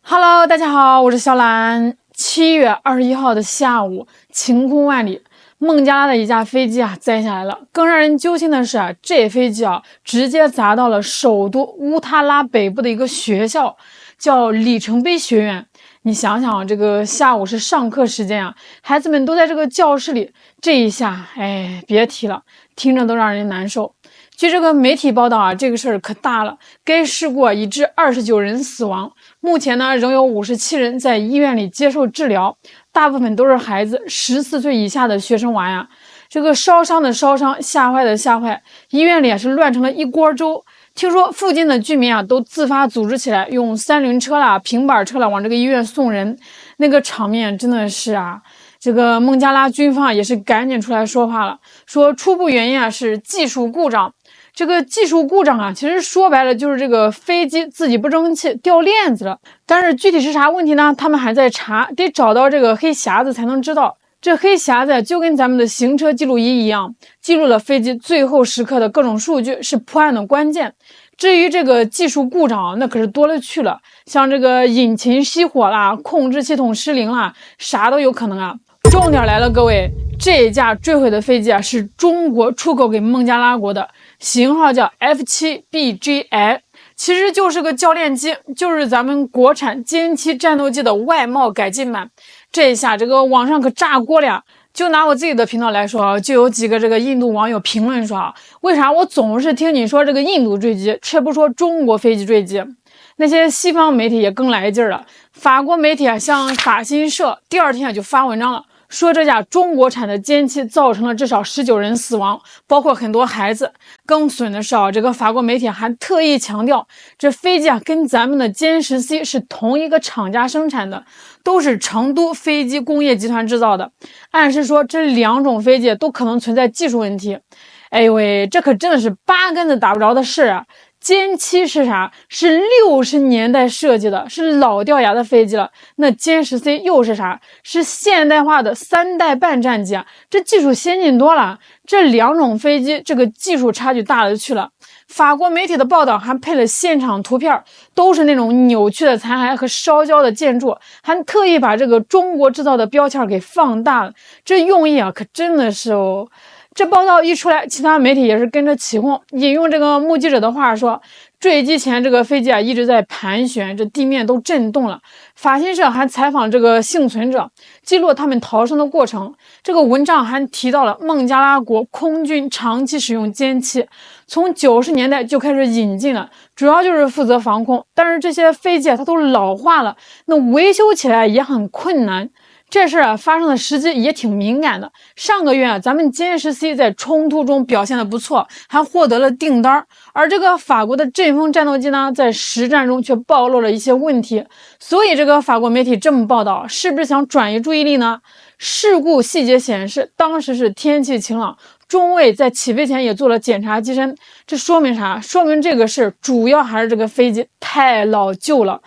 Hello，大家好，我是小兰。7月21号的下午，晴空万里，孟加拉的一架飞机载下来了。更让人揪心的是这飞机直接砸到了首都乌塔拉北部的一个学校，叫里程碑学院。你想想，这个下午是上课时间孩子们都在这个教室里，这一下，别提了，听着都让人难受。据这个媒体报道这个事儿可大了。该事故已致29人死亡，目前呢仍有57人在医院里接受治疗，大部分都是孩子，14岁以下的学生娃这个烧伤的烧伤，吓坏的吓坏，医院里是乱成了一锅粥。听说附近的居民都自发组织起来，用三轮车啦、平板车啦往这个医院送人，那个场面真的是这个孟加拉军方也是赶紧出来说话了，说初步原因是技术故障。这个技术故障其实说白了就是这个飞机自己不争气掉链子了，但是具体是啥问题呢？他们还在查，得找到这个黑匣子才能知道。这黑匣子就跟咱们的行车记录仪一样，记录了飞机最后时刻的各种数据，是破案的关键。至于这个技术故障那可是多了去了，像这个引擎熄火啦、控制系统失灵啦，啥都有可能重点来了，各位，这架坠毁的飞机是中国出口给孟加拉国的，型号叫 F7BGL， 其实就是个教练机，就是咱们国产歼七战斗机的外贸改进版。这一下这个网上可炸锅了就拿我自己的频道来说就有几个这个印度网友评论说为啥我总是听你说这个印度坠机，却不说中国飞机坠机？那些西方媒体也更来劲了，法国媒体像法新社第二天就发文章了，说这架中国产的歼七造成了至少19人死亡，包括很多孩子。更损的是这个法国媒体还特意强调，这飞机跟咱们的歼10C 是同一个厂家生产的，都是成都飞机工业集团制造的，暗示说这两种飞机都可能存在技术问题。哎呦喂，这可真的是八竿子打不着的事歼七是啥？是60年代设计的，是老掉牙的飞机了。那歼10C 又是啥？是现代化的3代半战机这技术先进多了。这两种飞机这个技术差距大了去了。法国媒体的报道还配了现场图片，都是那种扭曲的残骸和烧焦的建筑，还特意把这个中国制造的标签给放大了。这用意可真的是这报道一出来，其他媒体也是跟着起哄，引用这个目击者的话说，坠机前这个飞机一直在盘旋，这地面都震动了。法新社还采访这个幸存者，记录他们逃生的过程。这个文章还提到了孟加拉国空军长期使用歼七，从90年代就开始引进了，主要就是负责防空。但是这些飞机它都老化了，那维修起来也很困难。这事发生的时机也挺敏感的。上个月咱们歼10C 在冲突中表现的不错，还获得了订单，而这个法国的阵风战斗机呢，在实战中却暴露了一些问题。所以这个法国媒体这么报道，是不是想转移注意力呢？事故细节显示，当时是天气晴朗，中尉在起飞前也做了检查机身。这说明啥？说明这个事主要还是这个飞机太老旧了。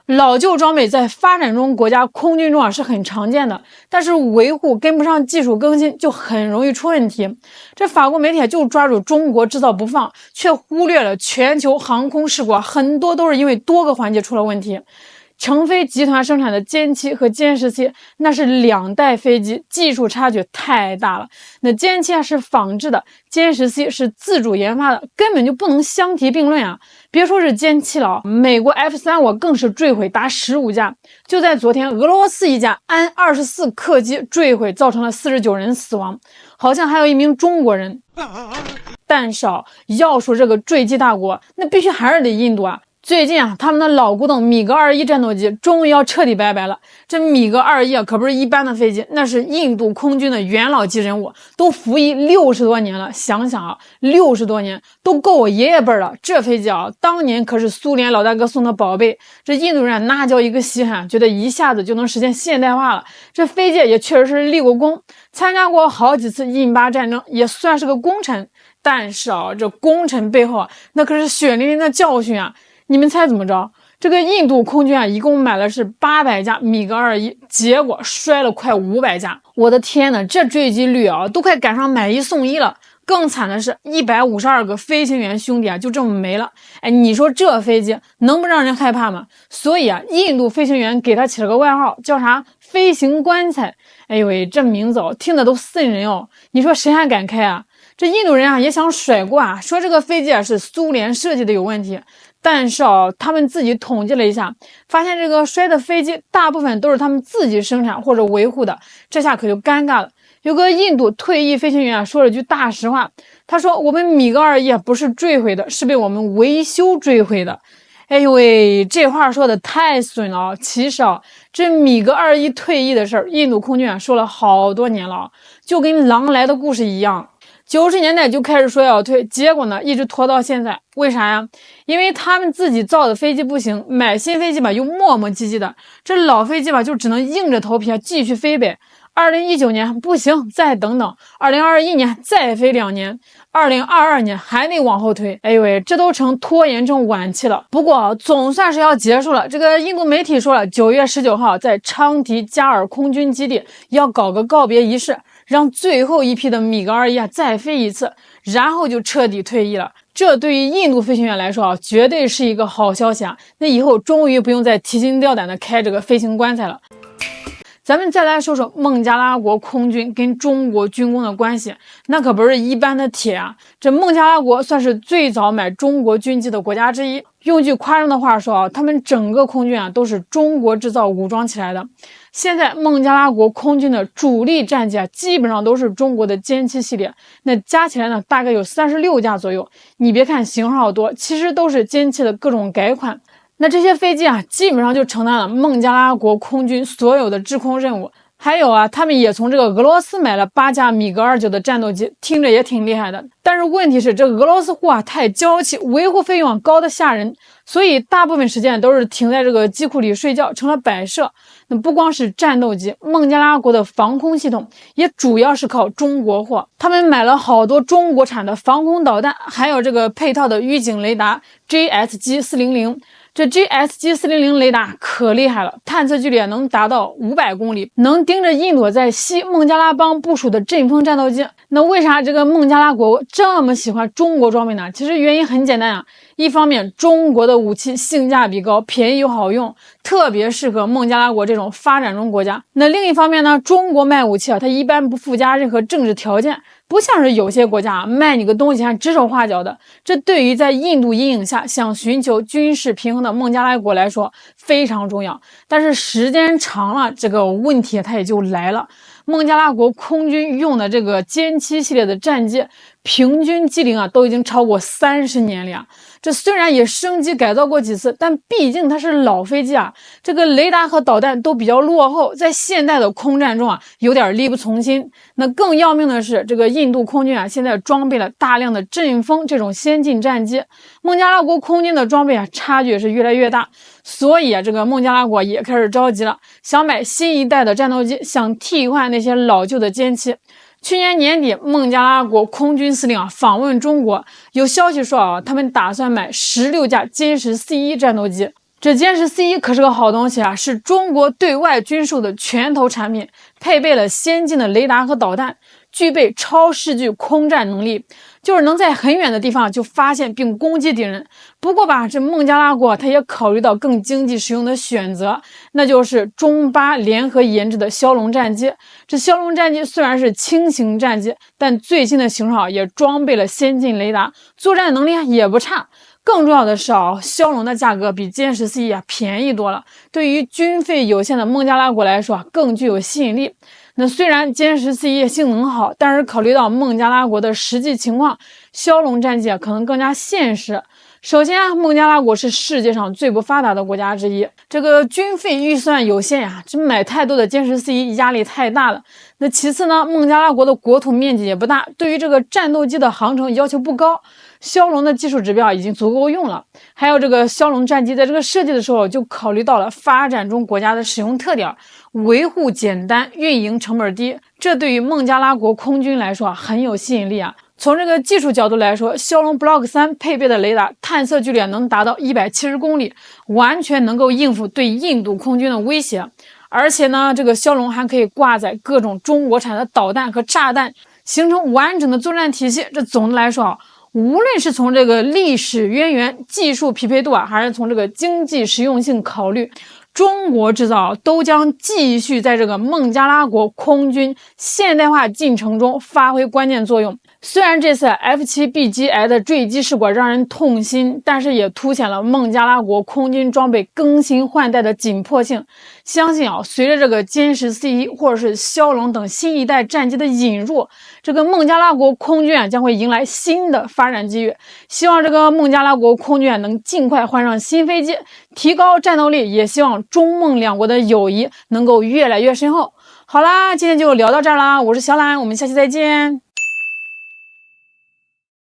老旧装备在发展中国家空军中是很常见的，但是维护跟不上技术更新就很容易出问题。这法国媒体就抓住中国制造不放，却忽略了全球航空事故很多都是因为多个环节出了问题。成飞集团生产的歼七和歼10C那是2代飞机，技术差距太大了。那歼七是仿制的，歼10C是自主研发的，根本就不能相提并论别说是歼七了，美国 F-35更是坠毁达15架。就在昨天，俄罗斯一架安24客机坠毁，造成了49人死亡，好像还有1名中国人。但是要说这个坠机大国，那必须还是得印度最近他们的老古董米格21战斗机终于要彻底拜拜了。这米格21可不是一般的飞机，那是印度空军的元老级人物，都服役60多年了。想想60多年都够我爷爷辈了。这飞机当年可是苏联老大哥送的宝贝，这印度人那叫一个稀罕，觉得一下子就能实现现代化了。这飞机也确实是立过功，参加过好几次印巴战争，也算是个功臣。但是这功臣背后那可是血淋淋的教训你们猜怎么着？这个印度空军一共买了是800架米格21，结果摔了快500架。我的天呐，这坠机率都快赶上买一送一了。更惨的是152个飞行员兄弟就这么没了。哎，你说这飞机能不让人害怕吗？所以印度飞行员给他起了个外号，叫啥？飞行棺材。哎呦喂，这名字听得都瘆人哦。你说谁还敢开啊？这印度人也想甩锅说这个飞机是苏联设计的有问题。但是他们自己统计了一下，发现这个摔的飞机大部分都是他们自己生产或者维护的，这下可就尴尬了。有个印度退役飞行员说了句大实话，他说我们米格21不是坠毁的，是被我们维修坠毁的。哎呦喂，这话说的太损了。其实这米格21退役的事儿，印度空军说了好多年了，就跟狼来的故事一样。90年代就开始说要退，结果呢一直拖到现在。为啥呀？因为他们自己造的飞机不行，买新飞机又磨磨唧唧的，这老飞机就只能硬着头皮继续飞呗。2019年不行，再等等；2021年再飞2年；2022年还得往后推。哎呦喂，这都成拖延症晚期了。不过总算是要结束了。这个印度媒体说了，9月19号在昌迪加尔空军基地要搞个告别仪式，让最后一批的米格21再飞一次，然后就彻底退役了。这对于印度飞行员来说绝对是一个好消息那以后终于不用再提心吊胆的开这个飞行棺材了。咱们再来说说孟加拉国空军跟中国军工的关系，那可不是一般的铁这孟加拉国算是最早买中国军机的国家之一。用句夸张的话说他们整个空军都是中国制造武装起来的。现在孟加拉国空军的主力战机基本上都是中国的歼七系列，那加起来呢大概有36架左右。你别看型号多，其实都是歼七的各种改款。那这些飞机基本上就承担了孟加拉国空军所有的制空任务。还有他们也从这个俄罗斯买了8架米格29的战斗机，听着也挺厉害的。但是问题是，这俄罗斯货太娇气，维护费用高得吓人，所以大部分时间都是停在这个机库里睡觉，成了摆设。那不光是战斗机，孟加拉国的防空系统也主要是靠中国货。他们买了好多中国产的防空导弹，还有这个配套的预警雷达 JSG400。这 JSG400 雷达可厉害了，探测距离能达到500公里，能盯着印度在西孟加拉邦部署的阵风战斗机。那为啥这个孟加拉国这么喜欢中国装备呢？其实原因很简单一方面中国的武器性价比高，便宜又好用，特别适合孟加拉国这种发展中国家。那另一方面呢，中国卖武器它一般不附加任何政治条件，不像是有些国家卖你个东西还指手画脚的。这对于在印度阴影下想寻求军事平衡的孟加拉国来说非常重要。但是时间长了，这个问题它也就来了。孟加拉国空军用的这个歼七系列的战机平均机龄都已经超过30年了这虽然也升级改造过几次，但毕竟它是老飞机这个雷达和导弹都比较落后，在现代的空战中有点力不从心。那更要命的是，这个印度空军现在装备了大量的阵风这种先进战机，孟加拉国空军的装备差距也是越来越大。所以这个孟加拉国也开始着急了，想买新一代的战斗机，想替换那些老旧的歼七。去年年底，孟加拉国空军司令访问中国，有消息说他们打算买16架歼十 C1 战斗机。这歼十 C1可是个好东西是中国对外军售的拳头产品，配备了先进的雷达和导弹，具备超视距空战能力，就是能在很远的地方就发现并攻击敌人。不过这孟加拉国它也考虑到更经济实用的选择，那就是中巴联合研制的枭龙战机。这枭龙战机虽然是轻型战机，但最新的型号也装备了先进雷达，作战能力也不差。更重要的是枭龙的价格比歼十 C1便宜多了，对于军费有限的孟加拉国来说更具有吸引力。那虽然歼十 C1性能好，但是考虑到孟加拉国的实际情况，枭龙战机可能更加现实。首先孟加拉国是世界上最不发达的国家之一，这个军费预算有限这买太多的歼十 C1压力太大了。那其次呢，孟加拉国的国土面积也不大，对于这个战斗机的航程要求不高，枭龙的技术指标已经足够用了。还有这个枭龙战机在这个设计的时候就考虑到了发展中国家的使用特点，维护简单，运营成本低，这对于孟加拉国空军来说很有吸引力从这个技术角度来说，枭龙 Block 3配备的雷达探测距离能达到170公里，完全能够应付对印度空军的威胁。而且呢，这个枭龙还可以挂载各种中国产的导弹和炸弹，形成完整的作战体系。这总的来说啊，无论是从这个历史渊源、技术匹配度啊，还是从这个经济实用性考虑，中国制造都将继续在这个孟加拉国空军现代化进程中发挥关键作用。虽然这次 F-7B 机 I 的坠机事故让人痛心，但是也凸显了孟加拉国空军装备更新换代的紧迫性。相信啊，随着这个歼十 C1或者是枭龙等新一代战机的引入，这个孟加拉国空军将会迎来新的发展机遇。希望这个孟加拉国空军能尽快换上新飞机，提高战斗力，也希望中孟两国的友谊能够越来越深厚。好啦，今天就聊到这儿啦，我是小懒，我们下期再见。